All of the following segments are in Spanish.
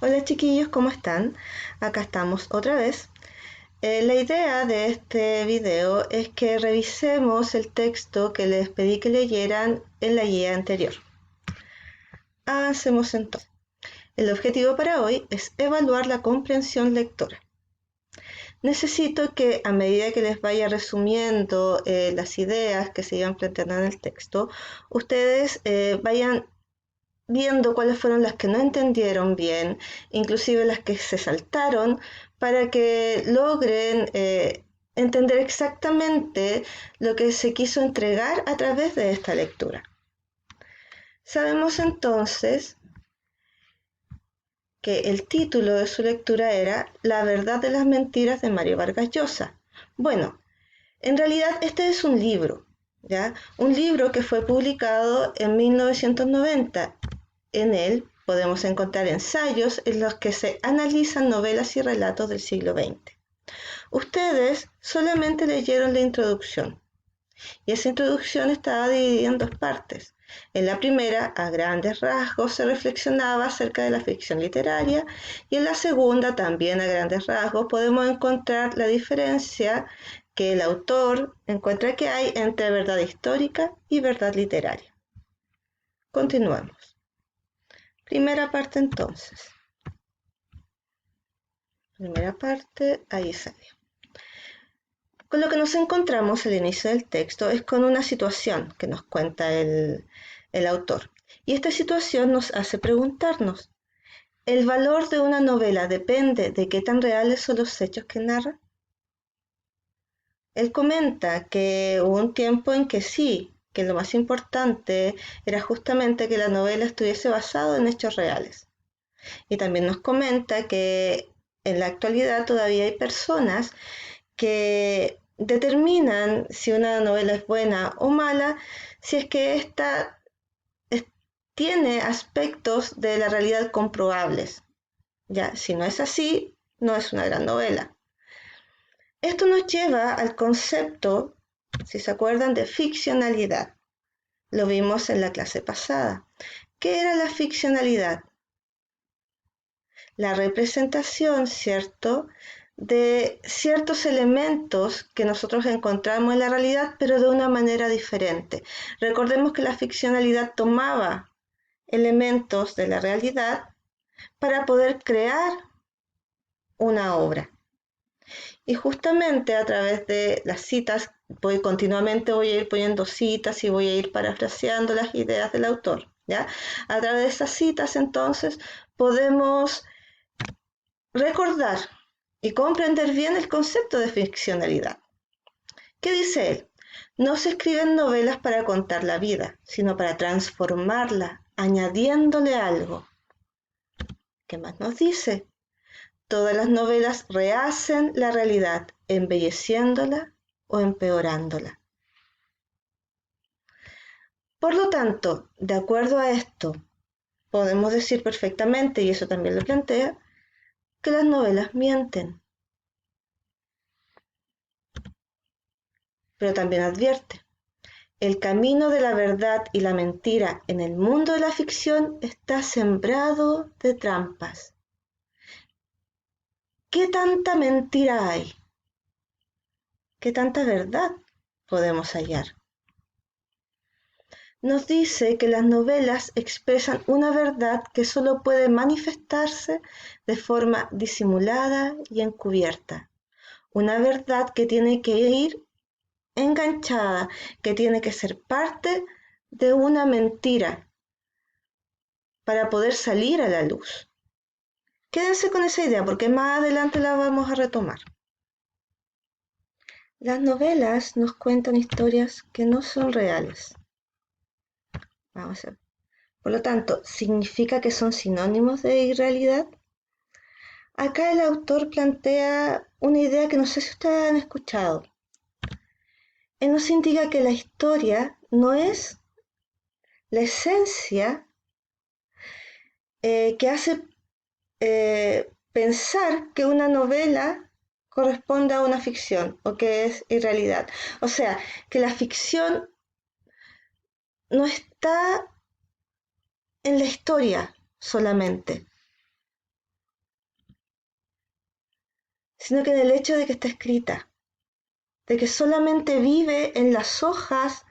Hola chiquillos, ¿cómo están? Acá estamos otra vez. La idea de este video es que revisemos el texto que les pedí que leyeran en la guía anterior. Avancemos entonces. El objetivo para hoy es evaluar la comprensión lectora. Necesito que a medida que les vaya resumiendo las ideas que se iban planteando en el texto, ustedes vayan viendo cuáles fueron las que no entendieron bien, inclusive las que se saltaron, para que logren entender exactamente lo que se quiso entregar a través de esta lectura. Sabemos entonces que el título de su lectura era La verdad de las mentiras de Mario Vargas Llosa. Bueno, en realidad este es un libro, ¿ya? Un libro que fue publicado en 1990. En él podemos encontrar ensayos en los que se analizan novelas y relatos del siglo XX. Ustedes solamente leyeron la introducción, y esa introducción estaba dividida en dos partes. En la primera, a grandes rasgos, se reflexionaba acerca de la ficción literaria, y en la segunda, también a grandes rasgos, podemos encontrar la diferencia que el autor encuentra que hay entre verdad histórica y verdad literaria. Continuemos. Primera parte entonces. Primera parte, ahí sale. Con lo que nos encontramos al inicio del texto es con una situación que nos cuenta el autor. Y esta situación nos hace preguntarnos, ¿el valor de una novela depende de qué tan reales son los hechos que narra? Él comenta que hubo un tiempo en que sí, que lo más importante era justamente que la novela estuviese basada en hechos reales. Y también nos comenta que en la actualidad todavía hay personas que determinan si una novela es buena o mala si es que ésta tiene aspectos de la realidad comprobables. Ya, si no es así, no es una gran novela. Esto nos lleva al concepto, si se acuerdan, de ficcionalidad. Lo vimos en la clase pasada. ¿Qué era la ficcionalidad? La representación, ¿cierto?, de ciertos elementos que nosotros encontramos en la realidad, pero de una manera diferente. Recordemos que la ficcionalidad tomaba elementos de la realidad para poder crear una obra. Y justamente a través de las citas, continuamente voy a ir poniendo citas y voy a ir parafraseando las ideas del autor, ¿ya? A través de esas citas, entonces, podemos recordar y comprender bien el concepto de ficcionalidad. ¿Qué dice él? No se escriben novelas para contar la vida, sino para transformarla, añadiéndole algo. ¿Qué más nos dice? Todas las novelas rehacen la realidad, embelleciéndola o empeorándola. Por lo tanto, de acuerdo a esto, podemos decir perfectamente, y eso también lo plantea, que las novelas mienten. Pero también advierte, el camino de la verdad y la mentira en el mundo de la ficción está sembrado de trampas. ¿Qué tanta mentira hay? ¿Qué tanta verdad podemos hallar? Nos dice que las novelas expresan una verdad que solo puede manifestarse de forma disimulada y encubierta. Una verdad que tiene que ir enganchada, que tiene que ser parte de una mentira para poder salir a la luz. Quédense con esa idea porque más adelante la vamos a retomar. Las novelas nos cuentan historias que no son reales. Vamos a ver. Por lo tanto, ¿significa que son sinónimos de irrealidad? Acá el autor plantea una idea que no sé si ustedes han escuchado. Él nos indica que la historia no es la esencia que hace pensar que una novela corresponde a una ficción o que es irrealidad. O sea, que la ficción no está en la historia solamente, sino que en el hecho de que está escrita, de que solamente vive en las hojas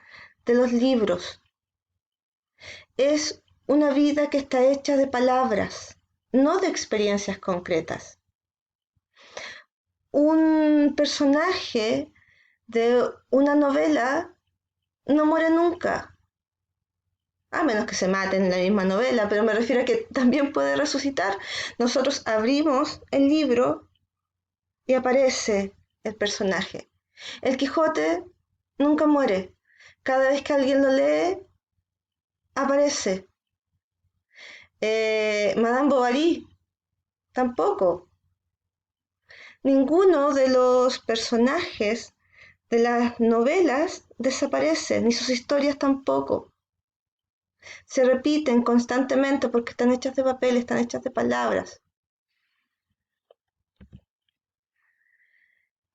de los libros. Es una vida que está hecha de palabras, no de experiencias concretas. Un personaje de una novela no muere nunca, a menos que se maten en la misma novela, pero me refiero a que también puede resucitar. Nosotros abrimos el libro y aparece el personaje. El Quijote nunca muere. Cada vez que alguien lo lee, aparece. Madame Bovary tampoco. Ninguno de los personajes de las novelas desaparece, ni sus historias tampoco. Se repiten constantemente porque están hechas de papel, están hechas de palabras.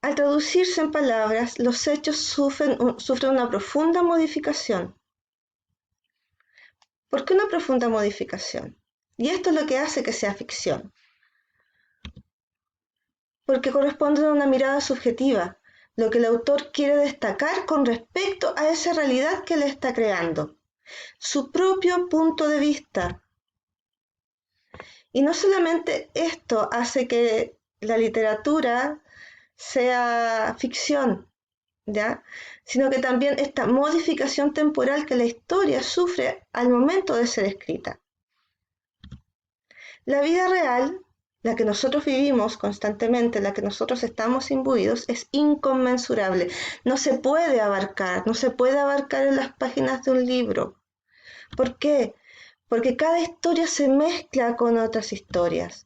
Al traducirse en palabras, los hechos sufren una profunda modificación. ¿Por qué una profunda modificación? Y esto es lo que hace que sea ficción. Porque corresponde a una mirada subjetiva, lo que el autor quiere destacar con respecto a esa realidad que le está creando, su propio punto de vista. Y no solamente esto hace que la literatura sea ficción, ¿ya? Sino que también esta modificación temporal que la historia sufre al momento de ser escrita. La vida real, la que nosotros vivimos constantemente, la que nosotros estamos imbuidos, es inconmensurable. No se puede abarcar en las páginas de un libro. ¿Por qué? Porque cada historia se mezcla con otras historias.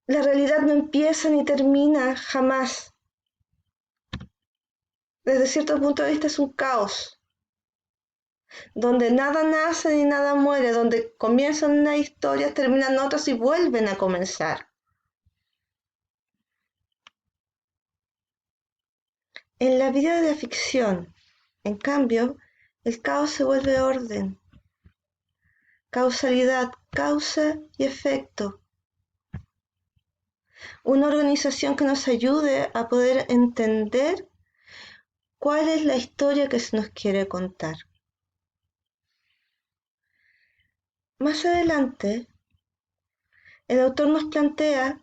La realidad no empieza ni termina jamás. Desde cierto punto de vista es un caos, donde nada nace ni nada muere, donde comienzan una historia, terminan otras y vuelven a comenzar. En la vida de la ficción, en cambio, el caos se vuelve orden, causalidad, causa y efecto. Una organización que nos ayude a poder entender cuál es la historia que se nos quiere contar. Más adelante, el autor nos plantea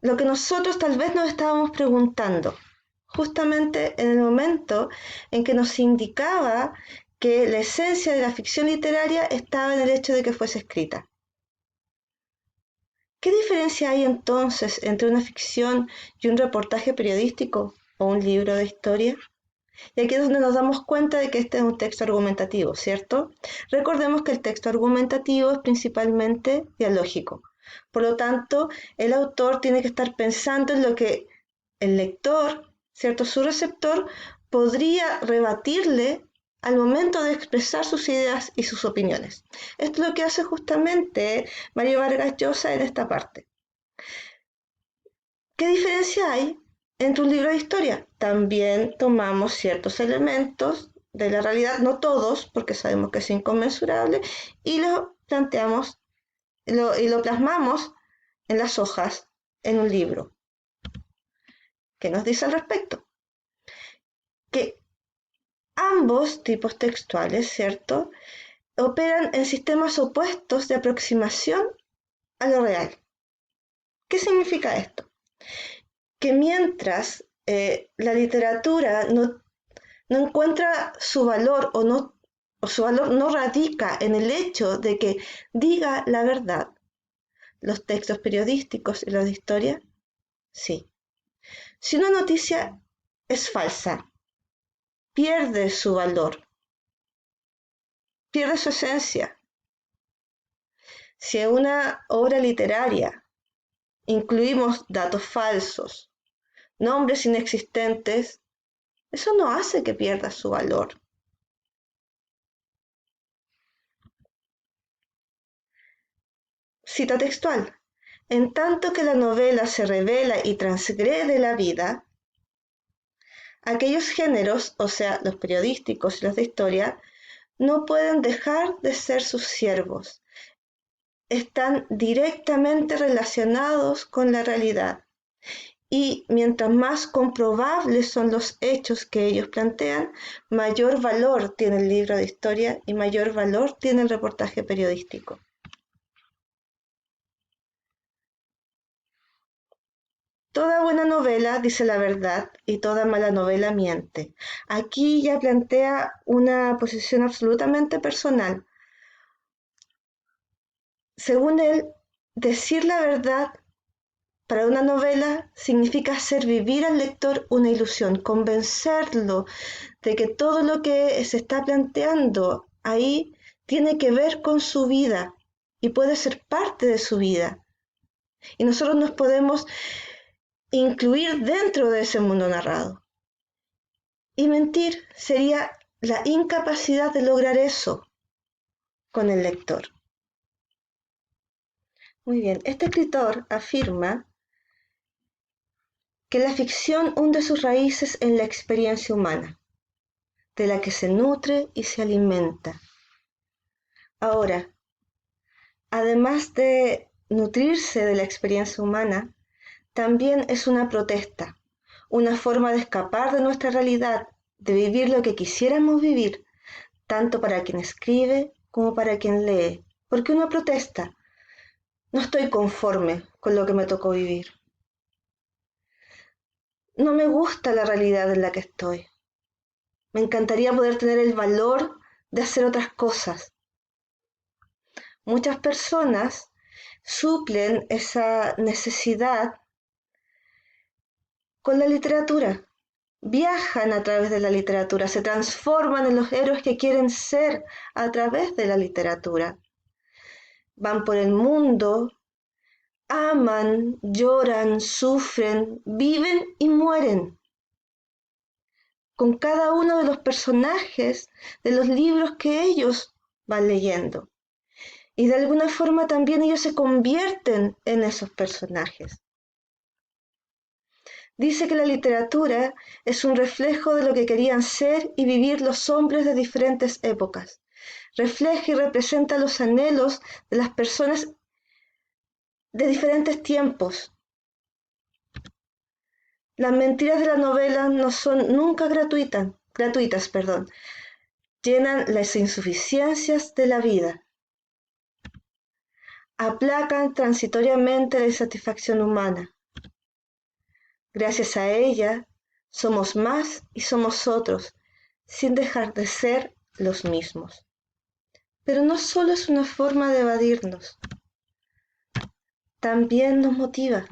lo que nosotros tal vez nos estábamos preguntando, justamente en el momento en que nos indicaba que la esencia de la ficción literaria estaba en el hecho de que fuese escrita. ¿Qué diferencia hay entonces entre una ficción y un reportaje periodístico o un libro de historia? Y aquí es donde nos damos cuenta de que este es un texto argumentativo, ¿cierto? Recordemos que el texto argumentativo es principalmente dialógico. Por lo tanto, el autor tiene que estar pensando en lo que el lector, ¿cierto? Su receptor podría rebatirle al momento de expresar sus ideas y sus opiniones. Esto es lo que hace justamente Mario Vargas Llosa en esta parte. ¿Qué diferencia hay entre un libro de historia? También tomamos ciertos elementos de la realidad, no todos, porque sabemos que es inconmensurable, y lo planteamos y lo plasmamos en las hojas, en un libro. ¿Qué nos dice al respecto? Que ambos tipos textuales, ¿cierto?, operan en sistemas opuestos de aproximación a lo real. ¿Qué significa esto? Que mientras la literatura no encuentra su valor o su valor no radica en el hecho de que diga la verdad, los textos periodísticos y los de historia, sí. Si una noticia es falsa, pierde su valor, pierde su esencia. Si en una obra literaria incluimos datos falsos, nombres inexistentes, eso no hace que pierda su valor. Cita textual. En tanto que la novela se revela y transgrede la vida, aquellos géneros, o sea, los periodísticos y los de historia, no pueden dejar de ser sus siervos. están directamente relacionados con la realidad. Y mientras más comprobables son los hechos que ellos plantean, mayor valor tiene el libro de historia y mayor valor tiene el reportaje periodístico. Toda buena novela dice la verdad y toda mala novela miente. Aquí ya plantea una posición absolutamente personal. Según él, decir la verdad para una novela significa hacer vivir al lector una ilusión, convencerlo de que todo lo que se está planteando ahí tiene que ver con su vida y puede ser parte de su vida. Y nosotros nos podemos incluir dentro de ese mundo narrado. Y mentir sería la incapacidad de lograr eso con el lector. Muy bien, este escritor afirma que la ficción hunde sus raíces en la experiencia humana, de la que se nutre y se alimenta. Ahora, además de nutrirse de la experiencia humana, también es una protesta, una forma de escapar de nuestra realidad, de vivir lo que quisiéramos vivir, tanto para quien escribe como para quien lee. Porque una protesta, no estoy conforme con lo que me tocó vivir. No me gusta la realidad en la que estoy. Me encantaría poder tener el valor de hacer otras cosas. Muchas personas suplen esa necesidad con la literatura. Viajan a través de la literatura, se transforman en los héroes que quieren ser a través de la literatura. Van por el mundo, aman, lloran, sufren, viven y mueren con cada uno de los personajes de los libros que ellos van leyendo. Y de alguna forma también ellos se convierten en esos personajes. Dice que la literatura es un reflejo de lo que querían ser y vivir los hombres de diferentes épocas. Refleja y representa los anhelos de las personas de diferentes tiempos. Las mentiras de la novela no son nunca gratuitas, llenan las insuficiencias de la vida. Aplacan transitoriamente la insatisfacción humana. Gracias a ella, somos más y somos otros, sin dejar de ser los mismos. Pero no solo es una forma de evadirnos, también nos motiva.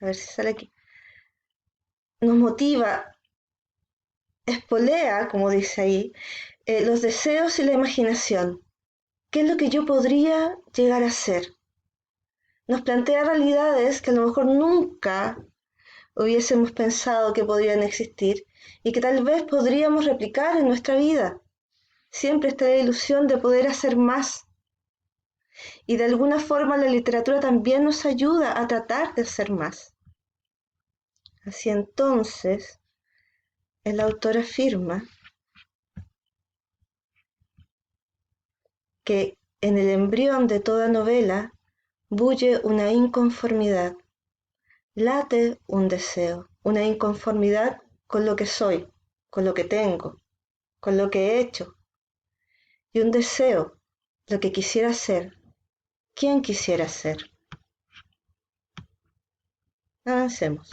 A ver si sale aquí. Nos motiva, espolea, como dice ahí, los deseos y la imaginación. ¿Qué es lo que yo podría llegar a ser? Nos plantea realidades que a lo mejor nunca hubiésemos pensado que podrían existir y que tal vez podríamos replicar en nuestra vida. Siempre está la ilusión de poder hacer más. Y de alguna forma la literatura también nos ayuda a tratar de hacer más. Así entonces, el autor afirma que en el embrión de toda novela bulle una inconformidad, late un deseo, una inconformidad con lo que soy, con lo que tengo, con lo que he hecho, y un deseo, lo que quisiera ser, quién quisiera ser. Avancemos.